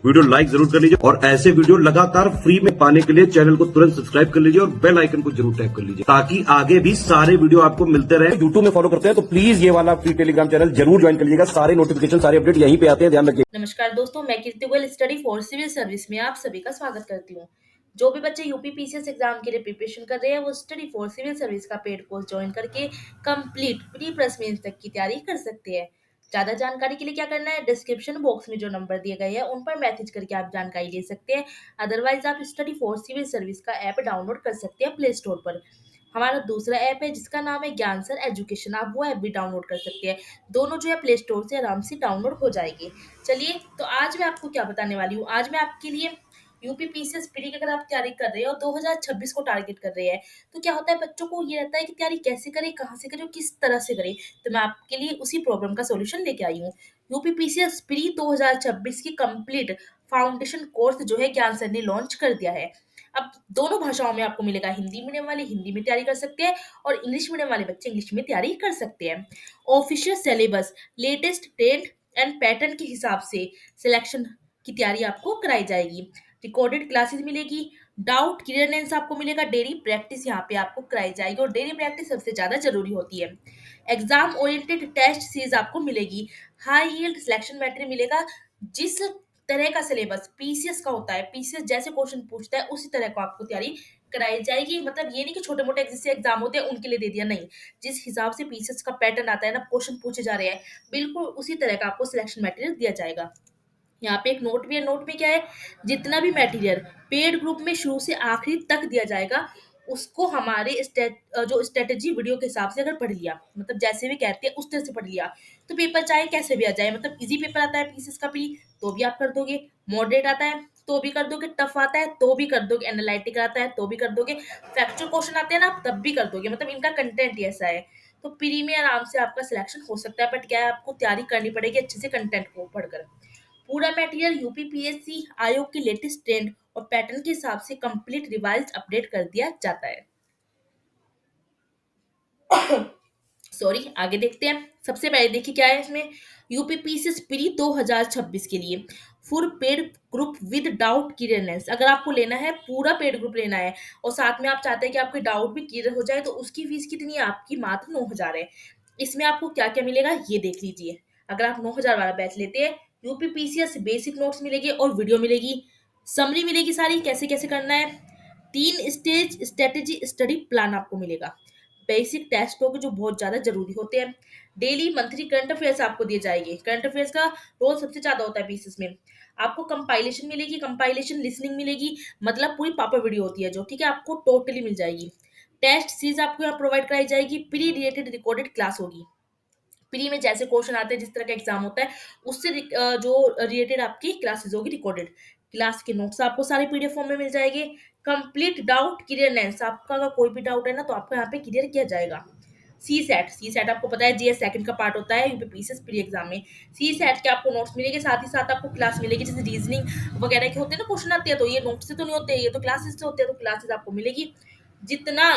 Video like जरूर कर लीजिए और ऐसे वीडियो लगातार फ्री में पाने के लिए चैनल को तुरंत सब्सक्राइब कर लीजिए और बेल आइकन को जरूर टैप कर लीजिए ताकि आगे भी सारे वीडियो आपको मिलते रहे। यूट्यूब में फॉलो करते हैं तो प्लीज ये वाला फ्री टेलीग्राम चैनल जरूर ज्वाइन कर लीजिएगा। सारे नोटिफिकेशन सारे अपडेट यहीं पे आते हैं, ध्यान रखिए। नमस्कार दोस्तों, मैं Kirti Goyal study for civil service में आप सभी का स्वागत करती हूँ। जो भी बच्चे यूपी पीसीएस एग्जाम के लिए प्रिपरेशन कर रहे हैं वो स्टडी फॉर सिविल सर्विस का पेड कोर्स ज्वाइन करके कंप्लीट प्री प्लस मेंस तक की तैयारी कर सकते हैं। ज्यादा जानकारी के लिए क्या करना है, डिस्क्रिप्शन बॉक्स में जो नंबर दिए गए हैं उन पर मैसेज करके आप जानकारी ले सकते हैं। अदरवाइज आप स्टडी फॉर सिविल सर्विस का ऐप डाउनलोड कर सकते हैं प्ले स्टोर पर। हमारा दूसरा ऐप है जिसका नाम है ज्ञान सर एजुकेशन, आप वो ऐप भी डाउनलोड कर सकते हैं। दोनों जो है प्ले स्टोर से आराम से डाउनलोड हो जाएगी। चलिए, तो आज मैं आपको क्या बताने वाली हूँ। आज मैं आपके लिए यूपी पीसीएस प्री की अगर आप तैयारी कर रहे हो 2026 को टारगेट कर रहे हैं, तो क्या होता है बच्चों को ये रहता है कि तैयारी कैसे करें, कहाँ से करें और किस तरह से करें। तो मैं आपके लिए उसी प्रॉब्लम का सॉल्यूशन लेके आई हूँ। यूपी पीसीएस प्री 2026 की कंप्लीट फाउंडेशन कोर्स जो है ज्ञान सर ने लॉन्च कर दिया है। अब दोनों भाषाओं में आपको मिलेगा। हिंदी मीडियम वाले हिंदी में तैयारी कर सकते हैं और इंग्लिश मीडियम वाले बच्चे इंग्लिश में तैयारी कर सकते हैं। Official syllabus, latest trend and pattern के हिसाब से सिलेक्शन की तैयारी आपको कराई जाएगी। रिकॉर्डेड क्लासेस मिलेगी, डाउट क्लियरेंस आपको मिलेगा, डेली प्रैक्टिस यहाँ पे आपको कराई जाएगी और डेली प्रैक्टिस सबसे ज्यादा जरूरी होती है। एग्जाम ओरिएंटेड टेस्ट सीरीज आपको मिलेगी, हाई यील्ड सिलेक्शन मैटेरियल मिलेगा। जिस तरह का सिलेबस पीसीएस का होता है, पीसीएस जैसे क्वेश्चन पूछता है उसी तरह को आपको तैयारी कराई जाएगी। मतलब ये नहीं कि छोटे मोटे जैसे एग्जाम होते हैं उनके लिए दे दिया, नहीं। जिस हिसाब से पीसीएस का पैटर्न आता है ना, क्वेश्चन पूछे जा रहे हैं, बिल्कुल उसी तरह का आपको सिलेक्शन मटेरियल दिया जाएगा। यहाँ पे एक नोट भी है। नोट में क्या है, जितना भी मटेरियल पेड ग्रुप में शुरू से आखिरी तक दिया जाएगा उसको हमारे जो स्ट्रेटेजी वीडियो के हिसाब से अगर पढ़ लिया, मतलब जैसे भी कहते हैं उस तरह से पढ़ लिया, तो पेपर चाहे कैसे भी आ जाए। मतलब इजी पेपर आता है पीसीएस का प्री तो भी आप कर दोगे, मॉडरेट आता है तो भी कर दोगे, टफ आता है तो भी कर दोगे, एनालिटिकल आता है तो भी कर दोगे, फैक्चुअल क्वेश्चन आते हैं ना तब भी कर दोगे। मतलब इनका कंटेंट ही ऐसा है। तो प्री में आराम से आपका सिलेक्शन हो सकता है, बट क्या है, आपको तैयारी करनी पड़ेगी अच्छे से कंटेंट को पढ़कर। पूरा मटेरियल यूपीपीएससी आयोग की लेटेस्ट ट्रेंड और पैटर्न के हिसाब से कंप्लीट रिवाइज अपडेट कर दिया जाता है। सॉरी, आगे देखते हैं। सबसे पहले देखिए क्या है इसमें। यूपीपीसीएस प्री 2026 के लिए full paid group with doubt clearness, अगर आपको लेना है पूरा पेड ग्रुप लेना है और साथ में आप चाहते हैं कि आपके डाउट भी क्लियर हो जाए, तो उसकी फीस कितनी है आपकी, मात्र 9,000 है। इसमें आपको क्या क्या मिलेगा ये देख लीजिए। अगर आप 9,000 वाला बैच लेते हैं, यूपीपीसीएस बेसिक नोट्स मिलेगी और वीडियो मिलेगी, समरी मिलेगी सारी कैसे कैसे करना है, 3 स्टेज स्ट्रेटेजी स्टडी प्लान आपको मिलेगा, बेसिक टेस्ट होंगे जो बहुत ज्यादा जरूरी होते हैं, डेली मंथली करंट अफेयर्स आपको दिए जाएंगे। करंट अफेयर्स का रोल सबसे ज्यादा होता है पीसीएस में। आपको कंपाइलेशन मिलेगी, कंपाइलेशन लिसनिंग मिलेगी, मतलब पूरी पापा वीडियो होती है जो, ठीक है, आपको टोटली मिल जाएगी। टेस्ट सीरीज आपको यहाँ प्रोवाइड कराई जाएगी, प्री रिलेटेड रिकॉर्डेड क्लास होगी। प्री में जैसे क्वेश्चन आते हैं, जिस तरह का एग्जाम होता है उससे जो रिलेटेड आपकी क्लासेस होगी रिकॉर्डेड, क्लास के नोट्स आपको सारे पीडीएफ फॉर्म में मिल जाएंगे। कंप्लीट डाउट क्लियरनेस, आपका अगर कोई भी डाउट है ना तो आपको यहाँ पे क्लियर किया जाएगा। सी सेट आपको पता है जीएस सेकंड का पार्ट होता है यूपीपीसीएस प्री एग्जाम में। सी सेट के आपको नोट्स मिलेंगे, साथ ही साथ आपको क्लास मिलेगी। जैसे रीजनिंग वगैरह के होते हैं ना क्वेश्चन आते हैं, तो ये नोट्स से तो नहीं होते, ये तो क्लासेस से होते हैं, तो क्लासेस आपको मिलेगी। जितना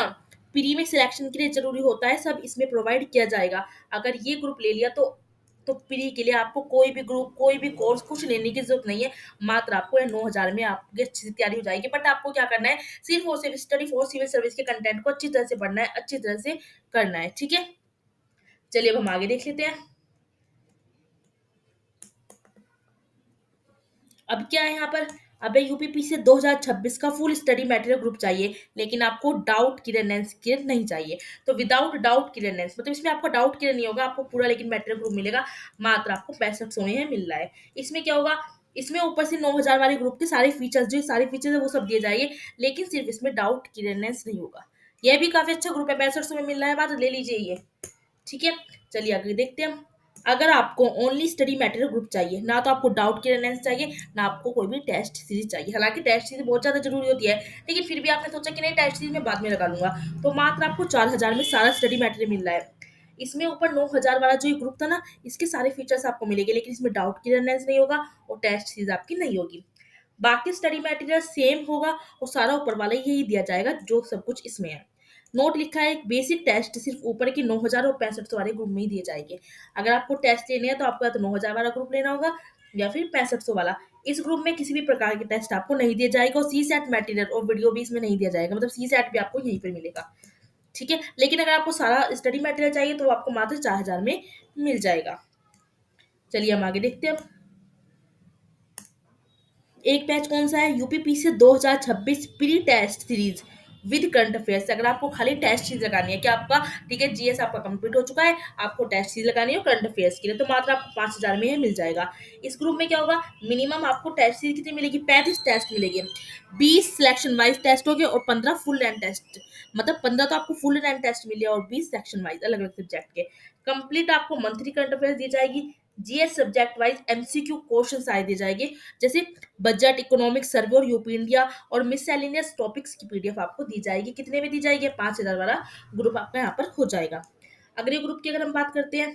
प्री में सिलेक्शन के लिए जरूरी होता है सब इसमें प्रोवाइड किया जाएगा। अगर ये ग्रुप ले लिया तो प्री के लिए आपको कोई भी ग्रुप कोई भी कोर्स कुछ लेने की जरूरत नहीं है। मात्र आपको 9,000 में आपकी अच्छी से तैयारी हो जाएगी। बट आपको क्या करना है, सिर्फ और सिर्फ स्टडी फॉर सिविल सर्विस के कंटेंट को अच्छी तरह से पढ़ना है, अच्छी तरह से करना है, ठीक है। चलिए अब हम आगे देख लेते हैं। अब क्या है यहाँ पर, अब यूपीपी से 2026 का फुल स्टडी मटेरियल ग्रुप चाहिए, लेकिन आपको डाउट क्लियरेंस क्लियर नहीं चाहिए। तो विदाउट डाउट क्लियरेंस मतलब इसमें आपका डाउट क्लियर नहीं होगा, आपको पूरा लेकिन मटेरियल ग्रुप मिलेगा। मात्र आपको 6500 में मिल रहा है। इसमें क्या होगा, इसमें ऊपर से 9,000 वाले ग्रुप के सारे फीचर्स, जो सारे फीचर्स है वो सब दिए जाएंगे, लेकिन सिर्फ इसमें डाउट क्लियरेंस नहीं होगा। यह भी काफी अच्छा ग्रुप है, 6500 में मिल रहा है, बात ले लीजिए ये, ठीक है। चलिए आगे देखते हैं हम। अगर आपको ओनली स्टडी मटेरियल ग्रुप चाहिए, ना तो आपको डाउट क्लियरेंस चाहिए, ना आपको कोई भी टेस्ट सीरीज चाहिए, हालांकि टेस्ट सीरीज बहुत ज्यादा जरूरी होती है, लेकिन फिर भी आपने सोचा कि नहीं टेस्ट सीरीज में बाद में लगा लूंगा, तो मात्र आपको 4,000 में सारा स्टडी मटेरियल मिल रहा है। इसमें ऊपर 9,000 वाला जो ग्रुप था ना, इसके सारे फीचर्स आपको मिलेंगे, लेकिन इसमें डाउट क्लियरेंस नहीं होगा और टेस्ट सीरीज आपकी नहीं होगी। बाकी स्टडी मटेरियल सेम होगा और सारा ऊपर वाला यही दिया जाएगा जो सब कुछ इसमें है। नोट लिखा है, एक बेसिक टेस्ट सिर्फ ऊपर के 9,000 और 6500 वाले ग्रुप में ही दिए जाएंगे। अगर आपको टेस्ट लेने हैं तो आपको या तो 9,000 वाला ग्रुप लेना होगा या फिर 6500 वाला। इस ग्रुप में किसी भी प्रकार के टेस्ट आपको नहीं दिया जाएगा और सी सेट मटेरियल और वीडियो भी इसमें नहीं दिया जाएगा, मतलब सी सेट भी आपको यहीं पर मिलेगा, ठीक है। लेकिन अगर आपको सारा स्टडी मटेरियल चाहिए तो आपको मात्र 4,000 में मिल जाएगा। चलिए हम आगे देखते हैं। अब एक बैच कौन सा है, UPPC 2026 pre test series with current affairs. अगर आपको खाली टेस्ट सीरीज लगानी है कि आपका, ठीक है, जीएस आपका कंप्लीट हो चुका है, आपको टेस्ट सीरीज लगानी है करंट अफेयर्स के लिए, तो मात्र आपको 5,000 में ये मिल जाएगा। इस ग्रुप में क्या होगा, मिनिमम आपको टेस्ट सीरीज कितनी मिलेगी, 35 टेस्ट मिलेगी, 20 सिलेक्शन वाइज टेस्ट हो गए और 15 फुल एंड टेस्ट, मतलब 15 तो आपको फुल एंड टेस्ट मिले और 20 सेक्शन वाइज अलग अलग सब्जेक्ट के। कंप्लीट आपको मंथली करंट अफेयर्स दी जाएगी, GS subject wise MCQ question आए दिए जाएंगे, जैसे बजट, इकोनॉमिक सर्वे और यूपी इंडिया और मिससेलेनियस टॉपिक्स की पीडीएफ आपको दी जाएगी। कितने में दी जाएगी, 5,000 वाला ग्रुप आपका यहाँ पर हो जाएगा। अगले ग्रुप की अगर हम बात करते हैं,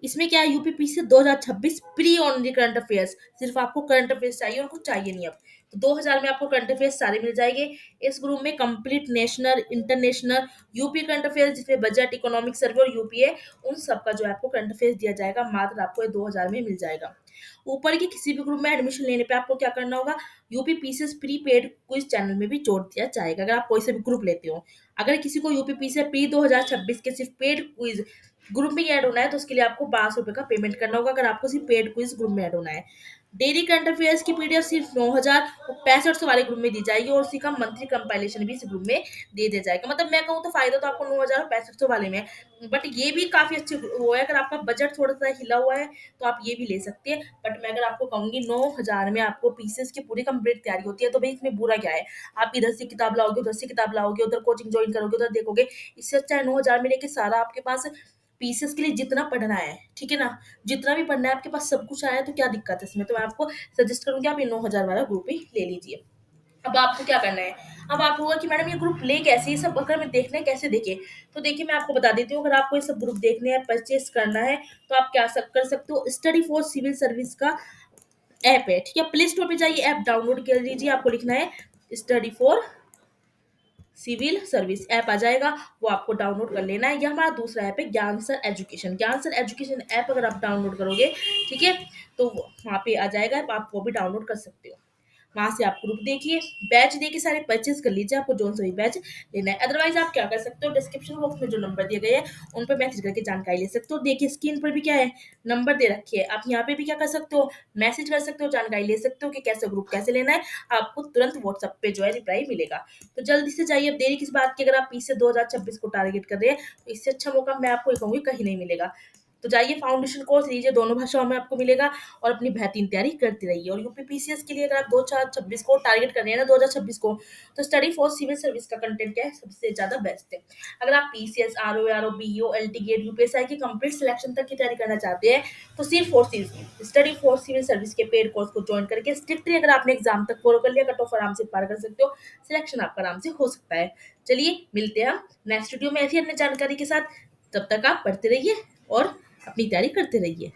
इसमें क्या है, UPPC 2026 pre only current affairs, सिर्फ आपको करंट अफेयर्स चाहिए और कुछ चाहिए नहीं। अब तो 2,000 में आपको करंट अफेयर्स सारे मिल जाएंगे। इस ग्रुप में complete national, international, UP current affairs जिसमें बजट, इकोनॉमिक सर्वे और यूपी है, उन सब का जो है आपको करंट अफेयर्स दिया जाएगा, मात्र आपको ये 2,000 में मिल जाएगा। ऊपर के किसी भी ग्रुप में एडमिशन लेने पे आपको क्या करना होगा, UP PCS pre paid quiz channel में भी जोड़ दिया जाएगा अगर आप कोई से भी ग्रुप लेते हो। अगर किसी को यूपी पीसीएस प्री 2026 के सिर्फ पेड क्विज ग्रुप में ऐड होना है तो उसके लिए आपको 500 रुपए का पेमेंट करना होगा, अगर आपको सिर्फ पेड क्विज ग्रुप में ऐड होना है। डेली करंट अफेयर्स की पीडीएफ सिर्फ 9,000 और 6500 वाले ग्रुप में दी जाएगी और उसी का मंथली कंपाइलेशन भी इस ग्रुप में दे दिया जाएगा। मतलब मैं कहूँ तो फायदा तो आपको 9,000 और 6500 वाले में है, बट ये भी काफी अच्छे वो है, अगर आपका बजट थोड़ा सा हिला हुआ है तो आप ये भी ले सकते हैं। बट मैं अगर आपको कहूंगी 9,000 में आपको पीसीएस की पूरी कंप्लीट तैयारी होती है, तो भाई इसमें बुरा क्या है, आप इधर से किताब लाओगे, उधर से किताब लाओगे, उधर कोचिंग ज्वाइन करोगे, उधर देखोगे। इससे अच्छा है 9,000 में लेके सारा आपके पास पीसीएस के लिए जितना पढ़ना है, ठीक है ना, जितना भी पढ़ना है आपके पास सब कुछ आया है, तो क्या दिक्कत है इसमें। तो मैं आपको सजेस्ट करूंगी आप ये 9,000 वाला ग्रुप ही ले लीजिए। अब आपको क्या करना है, अब आप होगा कि मैडम ये ग्रुप ले कैसे, ये सब अगर मैं देखना है कैसे देखे, तो देखिए मैं आपको बता देती हूँ। अगर आपको ये सब ग्रुप देखने हैं, परचेस करना है, तो आप क्या सब कर सकते हो, स्टडी फॉर सिविल सर्विस का ऐप है, ठीक है, प्ले स्टोर पे जाइए, ऐप डाउनलोड कर लीजिए। आपको लिखना है study for civil service, app आ जाएगा, वो आपको डाउनलोड कर लेना है। यह हमारा दूसरा ऐप है ज्ञान सर एजुकेशन। ज्ञान सर एजुकेशन ऐप अगर आप डाउनलोड करोगे, ठीक है, तो वहाँ पे आ जाएगा, आप वो भी डाउनलोड कर सकते हो। वहां से आप ग्रुप देखिए, बैच देखिए, सारे परचेज कर लीजिए, आपको जो सा भी बैच लेना है। अदरवाइज आप क्या कर सकते हो, डिस्क्रिप्शन बॉक्स में जो नंबर दिए गए हैं उन पर मैसेज करके जानकारी ले सकते हो। देखिए स्क्रीन पर भी क्या है, नंबर दे रखी है, आप यहाँ पे भी क्या कर सकते हो, मैसेज कर सकते हो, जानकारी ले सकते हो कि कैसे ग्रुप कैसे लेना है। आपको तुरंत व्हाट्सएप पे जो है रिप्लाई मिलेगा। तो जल्दी से जाइए, अब देरी किस बात की, अगर आप पीछे 2026 को टारगेट कर रहे हैं तो इससे अच्छा मौका मैं आपको ये कहूंगी कहीं नहीं मिलेगा। तो जाइए फाउंडेशन कोर्स लीजिए, दोनों भाषाओं में आपको मिलेगा और अपनी बेहतरीन तैयारी करते रहिए। और यूपीपीसीएस के लिए अगर आप 2026 को टारगेट कर रहे हैं ना, 2026 को, तो स्टडी फॉर सिविल सर्विस का कंटेंट क्या है, सबसे ज्यादा बेस्ट है। अगर आप PCS, RO, RO, BEO, LT grade, UPSI की कंप्लीट सिलेक्शन तक की तैयारी करना चाहते हैं, तो सिर्फ for civil study for civil service के पेड कोर्स को ज्वाइन करके स्ट्रिक्टली अगर आपने एग्जाम तक फॉलो कर लिया, कट ऑफ आराम से पार कर सकते हो, सिलेक्शन आपका आराम से हो सकता है। चलिए मिलते हैं हम नेक्स्ट वीडियो में ऐसी अन्य जानकारी के साथ, तब तक आप पढ़ते रहिए और अपनी तैयारी करते रहिए।